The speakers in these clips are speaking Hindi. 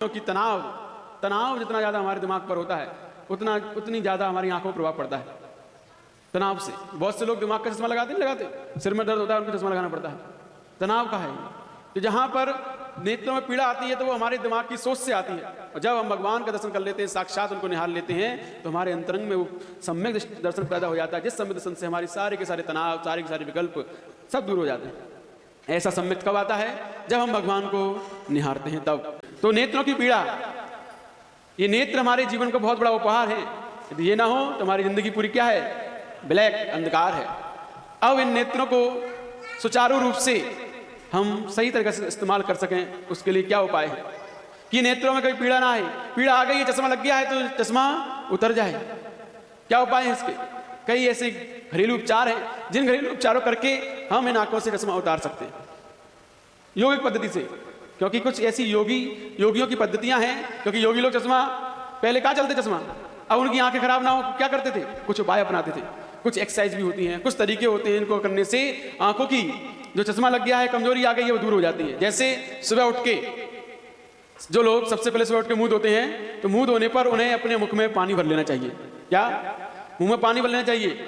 क्योंकि तनाव जितना ज़्यादा हमारे दिमाग पर होता है उतनी ज़्यादा हमारी आंखों पर प्रभाव पड़ता है तनाव से। बहुत से लोग दिमाग का चश्मा लगाते नहीं लगाते, सिर में दर्द होता है उनको चश्मा लगाना पड़ता है, तनाव का है। तो जहाँ पर नेत्रों में पीड़ा आती है तो वो हमारे दिमाग की सोच से आती है, और जब हम भगवान का दर्शन कर लेते हैं, साक्षात उनको निहार लेते हैं, तो हमारे अंतरंग में वो सम्यक दर्शन पैदा हो जाता है, जिस सम्यक दर्शन से हमारे सारे के सारे तनाव, सारे के सारे विकल्प सब दूर हो जाते हैं। ऐसा सम्यक कब आता है? जब हम भगवान को निहारते हैं तब। तो नेत्रों की पीड़ा, ये नेत्र हमारे जीवन का बहुत बड़ा उपहार है। यदि ये ना हो तो हमारी जिंदगी पूरी क्या है? ब्लैक, अंधकार है। अब इन नेत्रों को सुचारू रूप से हम सही तरीके से इस्तेमाल कर सकें, उसके लिए क्या उपाय है कि नेत्रों में कोई पीड़ा ना आए। पीड़ा आ गई है, चश्मा लग गया है तो चश्मा उतर जाए। क्या उपाय है इसके? कई ऐसे घरेलू उपचार हैं जिन घरेलू उपचारों करके हम इन आंखों से चश्मा उतार सकते हैं योगिक पद्धति से। क्योंकि कुछ ऐसी योगियों की पद्धतियां हैं, क्योंकि योगी लोग चश्मा पहले कहाँ चलते चश्मा, अब उनकी आंखें खराब ना हो क्या करते थे? कुछ उपाय अपनाते थे, कुछ एक्सरसाइज भी होती हैं, कुछ तरीके होते हैं, इनको करने से आंखों की जो चश्मा लग गया है, कमजोरी आ गई है, वो दूर हो जाती है। जैसे सुबह उठ के जो लोग सबसे पहले सुबह उठ के मुंह धोते हैं, तो मुंह धोने पर उन्हें अपने मुख में पानी भर लेना चाहिए। क्या? मुंह में पानी भर लेना चाहिए,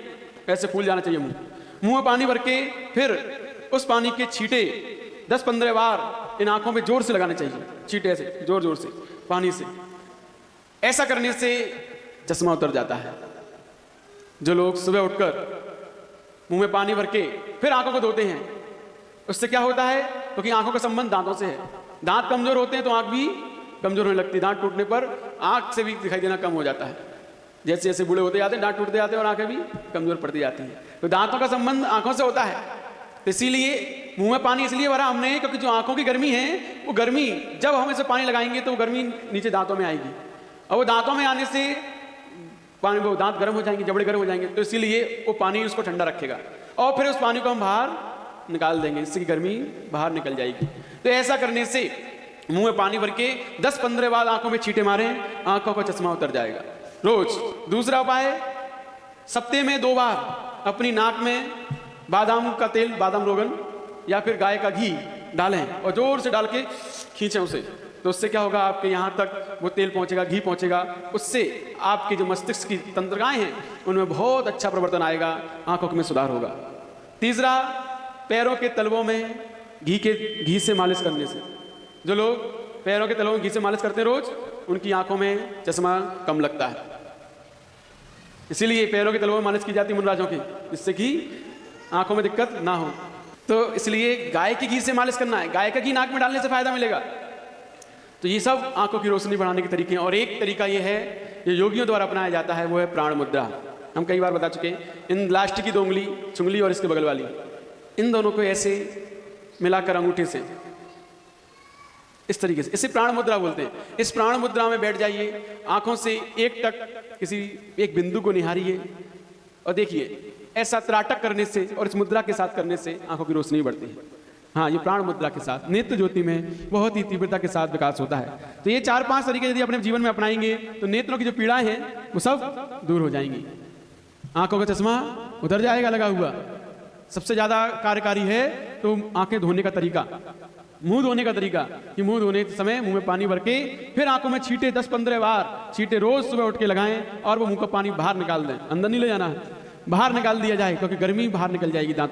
ऐसे फूल जाना चाहिए मुंह में पानी भर के फिर उस पानी के छींटे 10-15 बार इन आंखों में जोर से लगाने चाहिए, छींटे से जोर से पानी से। ऐसा करने से चश्मा उतर जाता है। जो लोग सुबह उठकर मुंह में पानी भर के फिर आंखों को धोते हैं, उससे क्या होता है? क्योंकि आंखों का संबंध दांतों से है। दांत कमजोर होते हैं तो आंख भी कमजोर होने लगती है। दांत टूटने पर आंख से भी दिखाई देना कम हो जाता है। जैसे जैसे बूढ़े होते जाते हैं, दांत टूटते जाते हैं और आंखें भी कमजोर पड़ती जाती हैं। तो दांतों का संबंध आंखों से होता है। तो इसीलिए मुंह में पानी इसलिए भरा हमने, क्योंकि जो आंखों की गर्मी है, वो गर्मी जब हम इसे पानी लगाएंगे तो वो गर्मी नीचे दांतों में आएगी, और वो दांतों में आने से पानी, वो दांत गर्म हो जाएंगे, जबड़े गर्म हो जाएंगे। तो इसीलिए वो पानी उसको ठंडा रखेगा, और फिर उस पानी को हम बाहर निकाल देंगे, इससे की गर्मी बाहर निकल जाएगी। तो ऐसा करने से मुंह में पानी भर के 10-15 बार आंखों में छींटे मारें, आंखों का चश्मा उतर जाएगा रोज। दूसरा उपाय, सप्ताह में 2 बार अपनी नाक में बादाम का तेल, बादाम रोगन या फिर गाय का घी डालें और जोर से डाल के खींचें उसे। तो उससे क्या होगा? आपके यहाँ तक वो तेल पहुँचेगा, घी पहुँचेगा, उससे आपके जो मस्तिष्क की तंत्रिकाएं हैं उनमें बहुत अच्छा परिवर्तन आएगा, आंखों में सुधार होगा। तीसरा, पैरों के तलवों में घी से मालिश करने से। जो लोग पैरों के तलवों में घी से मालिश करते हैं रोज, उनकी आंखों में चश्मा कम लगता है। इसीलिए पैरों के तलवों में मालिश की जाती है मुनराजों की, जिससे कि आंखों में दिक्कत ना हो। तो इसलिए गाय के घी से मालिश करना है, गाय का घी नाक में डालने से फायदा मिलेगा। तो ये सब आंखों की रोशनी बढ़ाने के तरीके हैं। और एक तरीका ये है, जो योगियों द्वारा अपनाया जाता है, वो है प्राण मुद्रा। हम कई बार बता चुके हैं। इन लास्ट की 2 उंगली, चुंगली और इसके बगल वाली, इन दोनों को ऐसे मिलाकर अंगूठे से इस तरीके से, इसे प्राण मुद्रा बोलते हैं। इस प्राण मुद्रा में बैठ जाइए, आंखों से एक बिंदु को निहारिए और देखिए। ऐसा त्राटक करने से और इस मुद्रा के साथ करने से आंखों की रोशनी बढ़ती है। हाँ, ये प्राण मुद्रा के साथ नेत्र ज्योति में बहुत ही तीव्रता के साथ विकास होता है। तो ये 4-5 तरीके यदि अपने जीवन में अपनाएंगे तो नेत्रों की जो पीड़ाएं हैं वो सब दूर हो जाएंगी, आंखों का चश्मा उतर जाएगा लगा हुआ। सबसे ज्यादा कार्यकारी है तो आंखें धोने का तरीका, मुंह धोने का तरीका, कि मुंह धोने के समय मुंह में पानी भर के फिर आंखों में छींटे 10-15 बार छींटे रोज सुबह उठ के लगाएं, और वो मुंह का पानी बाहर निकाल दें, अंदर नहीं ले जाना है, बाहर निकाल दिया जाए, क्योंकि गर्मी बाहर निकल जाएगी दांतों।